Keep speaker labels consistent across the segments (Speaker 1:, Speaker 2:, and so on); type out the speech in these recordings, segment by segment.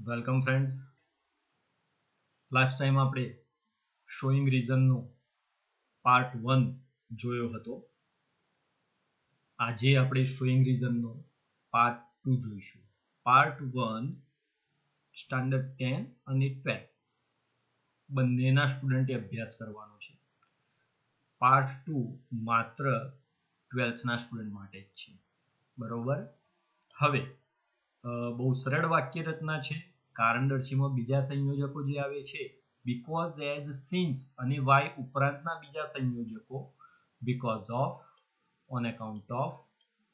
Speaker 1: Welcome friends. Last time આપણે showing રીઝનનો part 1 જોયો હતો. આજે આપણે શોઈંગ રીઝનનો પાર્ટ 2 જોઈશું. પાર્ટ 1 સ્ટાન્ડર્ડ 10 અને 12 બંનેના સ્ટુડન્ટે અભ્યાસ કરવાનો છે. પાર્ટ 2 માત્ર 12થના સ્ટુડન્ટ માટે જ છે. બરોબર. હવે બહુ સરળ વાક્ય રચના છે. કારણદર્શીમાં બીજા સંયોજકો જે આવે છે બીકોઝ, એઝ, સિન્સ અને વાય ઉપરાંતના બીજા સંયોજકો because of, on account of,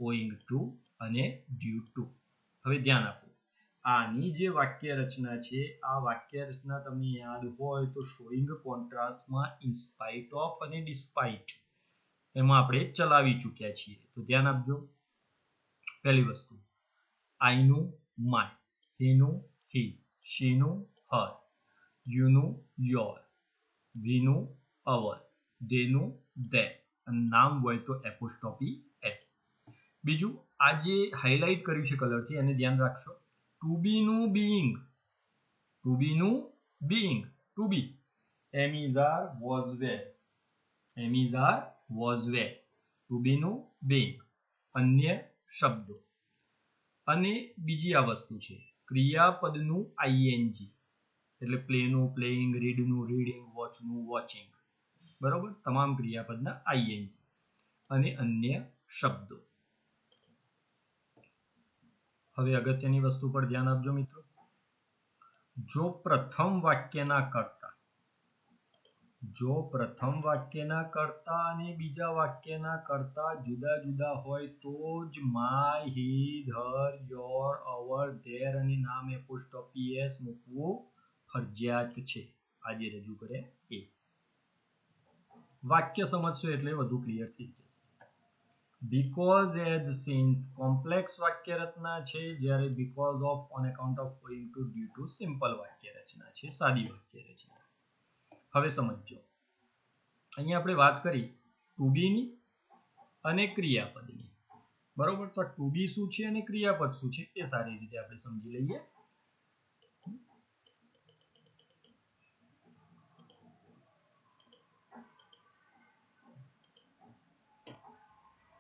Speaker 1: owing to અને ડ્યુ ટુ. હવે ધ્યાન આપો, આની જે વાક્ય રચના છે આ વાક્ય રચના તમને યાદ હોય તો શોઈંગ કોન્ટ્રાસ્ટમાં ઇન્સ્પાઇટ ઓફ અને ડિસ્પાઇટ એમાં આપણે ચલાવી ચૂક્યા છીએ. તો ધ્યાન આપજો. પહેલી વસ્તુ, આઈનું માય, હીનું હિઝ, શીનું હર, યુનું યોર, વીનું અવર, દેનું ધેર અને નામ હોય તો એપોસ્ટ્રોફી એસ. બીજું, આ જે હાઇલાઇટ કર્યું છે કલરથી એને ધ્યાન રાખશો. ટુ બી નું બીઈંગ, ટુ બી નું being, to be, am is are was were, am is are was were, to be નું બીઈંગ. અન્ય શબ્દો. અને બીજી આ વસ્તુ છે ક્રિયાપદનું આઈએનજી, એટલે પ્લેનું પ્લેઇંગ, રીડનું રીડિંગ, વોચનું વોચિંગ. બરોબર, તમામ ક્રિયાપદના આઈએનજી અને અન્ય શબ્દો. હવે અગત્યની વસ્તુ પર ધ્યાન આપજો મિત્રો. જો પ્રથમ વાક્યના કર્તા અને બીજા વાક્યના કર્તા જુદા જુદા હોય તો જ my, his, her, your, our, their અને નામ એપોસ્ટ્રોફી એસ મૂકવું ફરજિયાત છે. આજે રજૂ કરે એ વાક્ય સમજશો એટલે વધુ ક્લિયર થઈ જશે. બીકોઝ, એઝ, સિન્સ કોમ્પ્લેક્સ વાક્ય રચના છે, જ્યારે because of, on account of, owing to, due to simple વાક્ય રચના છે, સાદી વાક્ય રચના. હવે સમજો, અહીંયા આપણે વાત કરી ટુ બીની અને ક્રિયાપદની. બરોબર, તો ટુ બી શું છે અને ક્રિયાપદ શું છે એ સારી રીતે આપણે સમજી લઈએ.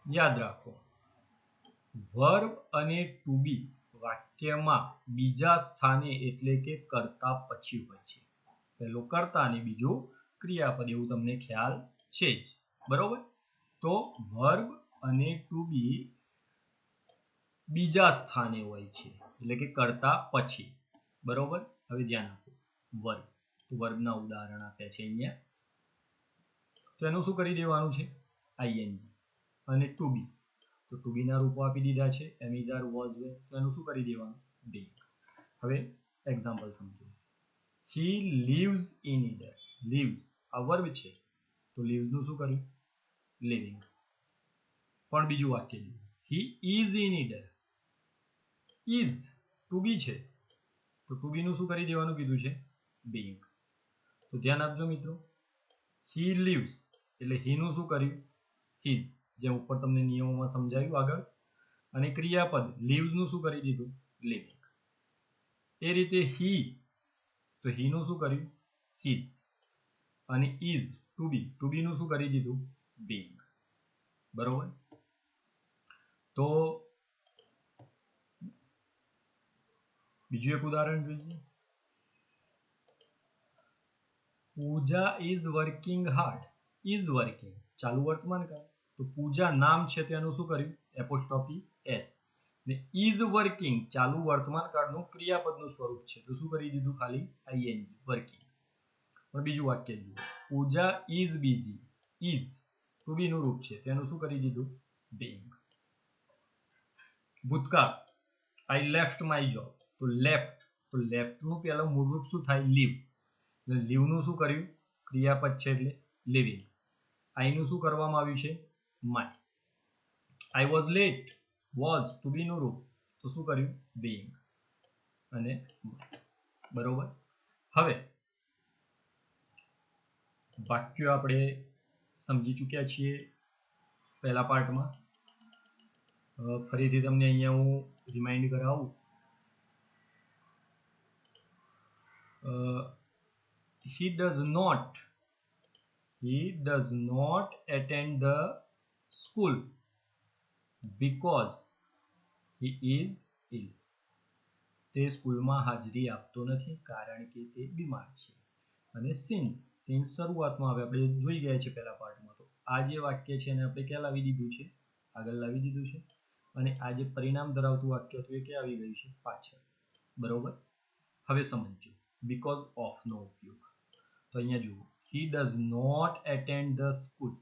Speaker 1: યાદ રાખો, વર્બ અને ટુ બી વાક્યમાં બીજા સ્થાને એટલે કે કર્તા પછી હોય છે. પહેલો કર્તા અને બીજું ક્રિયાપદ, એવું તમને ખ્યાલ છે જ. બરોબર, તો વર્બ અને ટુ બી બીજા સ્થાને હોય છે એટલે કે કર્તા પછી. બરોબર. હવે ધ્યાન આપો, વર્બ, તો વર્બના ઉદાહરણ આપ્યા છે અહીંયા. તો એનું શું કરી દેવાનું છે? આઈએનજી. અને ટુ બી, તો ટુ બી ના રૂપો આપી દીધા છે, એમ ઇઝ, આર, વોઝ, વેર, તો એનું શું કરી દેવાનું? બીંગ. હવે એક્ઝામ્પલ સમજો. હી લીવ્સ ઇન ઈડર. લીવ્સ આ વર્બ છે, તો લીવ્સ નું શું કર્યું? લિવિંગ. પણ બીજું વાક્ય જુઓ, he is in Idar. Is to be છે, તો ટુ બી નું શું કરી દેવાનું કીધું છે? બીંગ. તો ધ્યાન આપજો મિત્રો, હી લીવ્સ એટલે હી નું શું કર્યું? હિઝ, જેમ ઉપર તમને નિયમોમાં સમજાવ્યું આગળ. અને ક્રિયાપદ લીવ્સ નું શું કરી દીધું? લિવિંગ. એ રીતે હી, તો હી નું શું કર્યું? હિઝ. અને ઇઝ ટુ બી નું શું કરી દીધું? બીંગ. બરોબર. તો બીજું એક ઉદાહરણ જોઈએ. Pooja is working hard. Is working ચાલુ વર્તમાન કાળ, તો પૂજા નામ છે તેનું શું કર્યું? Apostrophe S. ને ઇઝ વર્કિંગ ચાલુ વર્તમાન કાળનું ક્રિયાપદનું સ્વરૂપ છે, તો શું કરી દીધું? ખાલી આઈએનજી, વર્કિંગ. પણ બીજું વાક્ય જુઓ, પૂજા is busy. Is to be નું રૂપ છે, તેનું શું કરી દીધું? બીંગ. ભૂતકાળ, આઈ લેફ્ટ માય જોબ. તો લેફ્ટ, તો લેફ્ટ નું પહેલું મૂળરૂપ શું થાય? લીવ. એટલે લીવ નું શું કર્યું? ક્રિયાપદ છે એટલે લિવિંગ. આઈ નું શું કરવામાં આવ્યું છે? My. I was late. Was to be નું રૂપ, તો શું કર્યું? બીઈંગ. અને બરોબર. હવે વાક્યો આપણે સમજી ચૂક્યા છીએ પહેલા પાર્ટમાં. ફરીથી તમને અહીંયા હું રિમાઇન્ડ કરાવું. he does not attend the school because he is ill. તે સ્કૂલમાં હાજરી આપતો નથી કારણ કે તે બીમાર છે. અને સિન્સ શરૂઆતમાં હવે આપણે જોઈ ગયા છે પહેલા પાર્ટમાં, તો આ જે વાક્ય છે એને આપણે ક્યાં લાવી દીધું છે? આગળ લાવી દીધું છે. અને આ જે પરિણામ ધરાવતું વાક્ય હતું એ ક્યાં આવી ગયું છે? પાછળ. બરોબર. હવે સમજો બીકોઝ ઓફ નો ઉપયોગ. તો અહીંયા જુઓ, he does not attend the school.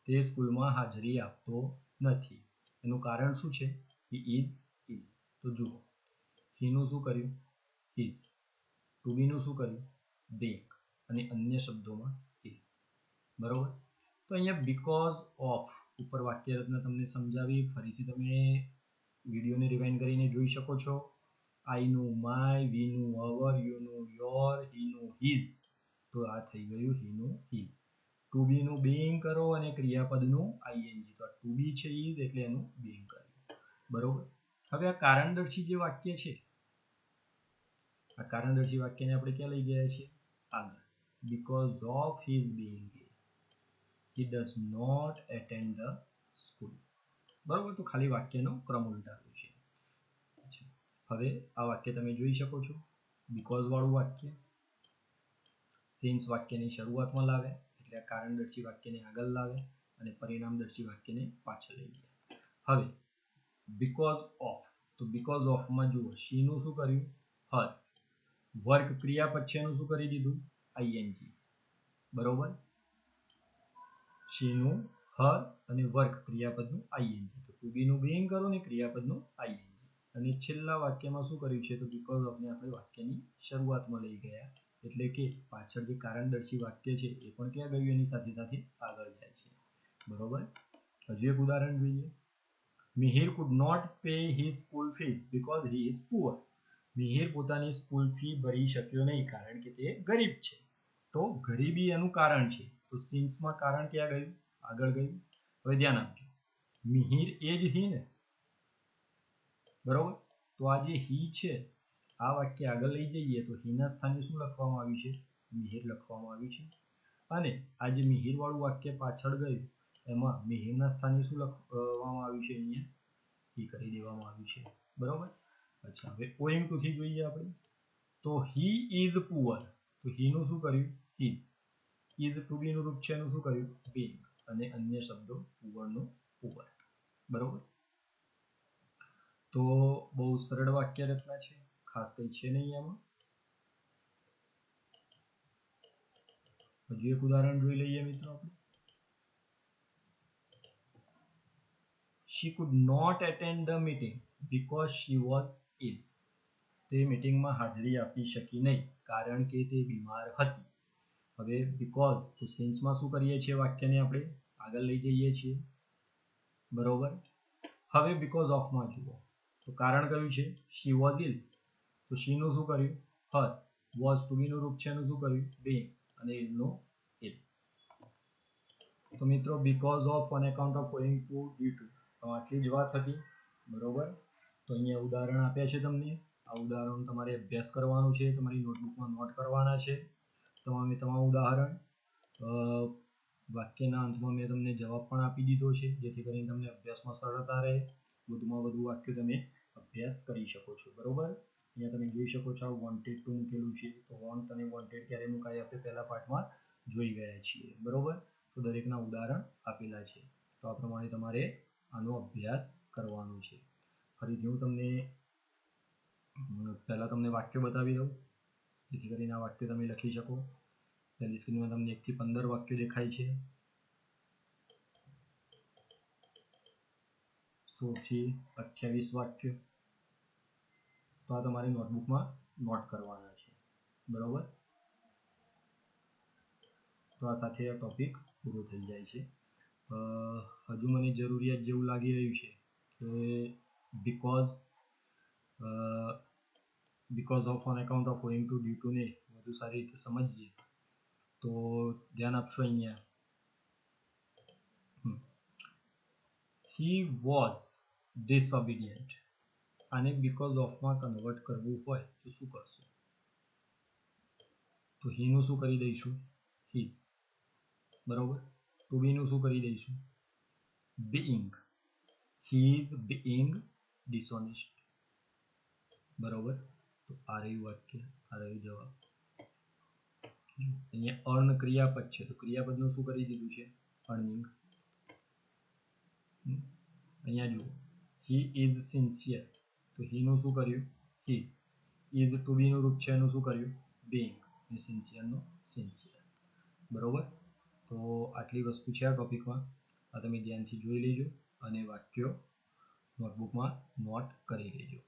Speaker 1: તે સ્કૂલમાં હાજરી આપતો નથી. એનું કારણ શું છે? he is ill. તો જુઓ, he નું શું કર્યું? his. to be નું શું કર્યું? being. અને અન્ય શબ્દોમાં ill. બરોબર. તો અહીંયા બીકોઝ ઓફ ઉપર વાક્ય રચના તમને સમજાવી. ફરીથી તમે વિડીયોને રિવાઇન્ડ કરીને જોઈ શકો છો. I નું my, we નું our, you નું your, he નું his. તો આ થઈ ગયું he નું his. to be નું being કરો અને ક્રિયાપદનું ing. તો આ to be છે is એટલે એનું being કર્યું. બરોબર. હવે આ કારણદર્શી જે વાક્ય છે, આ કારણદર્શી વાક્યને આપણે ક્યાં લઈ ગયા છીએ? આગળ. because of his being ill, he does not attend the school. બરોબર. તો ખાલી વાક્યનો ક્રમ ઉલટાવ્યો છે. હવે આ વાક્ય તમે જોઈ શકો છો. બીકોઝ વાળું વાક્ય સિન્સ વાક્યની શરૂઆતમાં લાવે એટલે આ કારણદર્શી વાક્યને આગળ લાવે અને પરિણામદર્શી વાક્યને પાછળ લઈ ગયા. હવે બીકોઝ ઓફ, તો બીકોઝ ઓફમાં જુઓ, શી નું શું કર્યું? હર. વર્ક ક્રિયાપદ છે એનું શું કરી દીધું? ing. બરોબર. શી નું હર અને વર્ક ક્રિયાપદનું ing. તો ટુ બી નું being કરો ને ક્રિયાપદનું ing. અને છેલ્લા વાક્યમાં શું કર્યું છે? તો બીકોઝ ઓફને આપણે વાક્યની શરૂઆતમાં લઈ ગયા એટલે કે પાછળ જે કારણદર્શી વાક્ય છે એ પણ ક્યાં ગયું? એની સાથે સાથે આગળ જાય છે. બરોબર. હજુ એક ઉદાહરણ જોઈએ. Mihir could not pay his school fees because he is poor. Mihir પોતાની સ્કૂલ ફી ભરી શક્યો નહીં કારણ કે તે ગરીબ છે. તો ગરીબી એનું કારણ છે. તો સિન્સમાં કારણ ક્યાં ગયું? આગળ ગયું. હવે ધ્યાન આપજો, મિહિર એ જ હી ને. બરોબર. તો આ જે હી છે, આ વાક્ય આગળ લઈ જઈએ તો હીના સ્થાને શું લખવામાં આવ્યું છે? મિહિર લખવામાં આવ્યું છે. અને આ જે મિહિર વાળું વાક્ય પાછળ ગયું એમાં મિહિરના સ્થાને શું લખવામાં આવ્યું છે? અહીંયા હી કરી દેવામાં આવ્યું છે. બરોબર. અચ્છા, હવે ઓઈંગ ટુ થી જોઈએ આપણે. તો હી ઇઝ પુઅર. તો હી નું શું કર્યું? હિઝ. ઇઝ ટુ બી નું રૂપ છે એનું શું કર્યું? બીંગ. અને અન્ય શબ્દો પુઅર નું પુઅર. બરોબર. તો બહુ સરળ વાક્ય રચના છે, ખાસ કઈ છે નહીં આમાં. હજુ એક ઉદાહરણ જોઈ લઈએ મિત્રો આપણે. She could not attend the meeting because she was ill. તે મીટિંગમાં હાજરી આપી શકી નહીં કારણ કે તે બીમાર હતી. હવે બીકોઝ તો સિન્સમાં શું કરીએ છીએ? વાક્યને આપણે આગળ લઈ જઈએ છીએ. બરોબર. હવે બીકોઝ ઓફમાં જુઓ, તો કારણ કયું છે? She was ઇલ. તો શી નું શું કર્યું? હર. વોઝ ટુ બી નું રૂપ છે એનું શું કર્યું? બીંગ. અને ઇલ નું ઇલ. તો મિત્રો because of on account of going to due to, તો આટલી જ વાત હતી. બરોબર. તો અહીંયા ઉદાહરણ આપ્યા છે તમને. આ ઉદાહરણ તમારે અભ્યાસ કરવાનું છે, તમારી નોટબુકમાં નોટ કરવાના છે તમામ ઉદાહરણ. વાક્યના અંતમાં મેં તમને જવાબ પણ આપી દીધો છે જેથી કરીને તમને અભ્યાસમાં સરળતા રહે. વધુમાં વધુ વાક્યો તમે અભ્યાસ કરી શકો છો. બરોબર. અહીંયા તમે જોઈ શકો છો આ વોન્ટેડ ટુ મૂકેલું છે. તો વોન્ટ અને વોન્ટેડ ક્યારે મુકાય આપણે પહેલા પાઠમાં જોઈ ગયા છીએ. બરોબર. તો દરેકના ઉદાહરણ આપેલા છે. તો આ પ્રમાણે તમારે આનો અભ્યાસ કરવાનો છે. ફરીથી હું તમને પહેલા તમને વાક્ય બતાવી દઉં જેથી કરીને આ વાક્ય તમે લખી શકો. પહેલી સ્ક્રીનમાં તમને 1 થી 15 વાક્યો દેખાય છે. 16 થી 28 વાક્યો. તો આ તમારે નોટબુકમાં નોટ કરવાના છે. બરોબર. તો આ સાથે આ ટોપિક પૂરો થઈ જાય છે. હજુ મને જરૂરિયાત જેવું લાગી રહ્યું છે કે because of on account of owing to due to ને વધુ સારી રીતે સમજીએ તો ધ્યાન આપશો. અહીંયા he was disobedient. આને બીકોઝ ઓફમાં કન્વર્ટ કરવું હોય તો શું કરશો? તો હીનું શું કરી દઈશું? હિઝ. બરોબર. ટુ બીનું શું કરી દઈશું? Being. He is being dishonest. બરોબર. તો આ રહ્યું વાક્ય, આ રહ્યો જવાબ. અહીંયા અર્ન ક્રિયાપદ છે તો ક્રિયાપદનું શું કરી દીધું છે? અર્નિંગ. અહીંયા જુઓ, હી ઇઝ સિન્સિયર તો હીનું શું કર્યું? હી. ઇઝ ટુ બીનું રૂપ છે એનું શું કર્યું? બીઈંગ. અને સિન્સિયરનું સિન્સિયર. બરોબર. તો આટલી વસ્તુ છે આ ટોપિકમાં. આ તમે ધ્યાનથી જોઈ લેજો અને વાક્યો નોટબુકમાં નોટ કરી લેજો.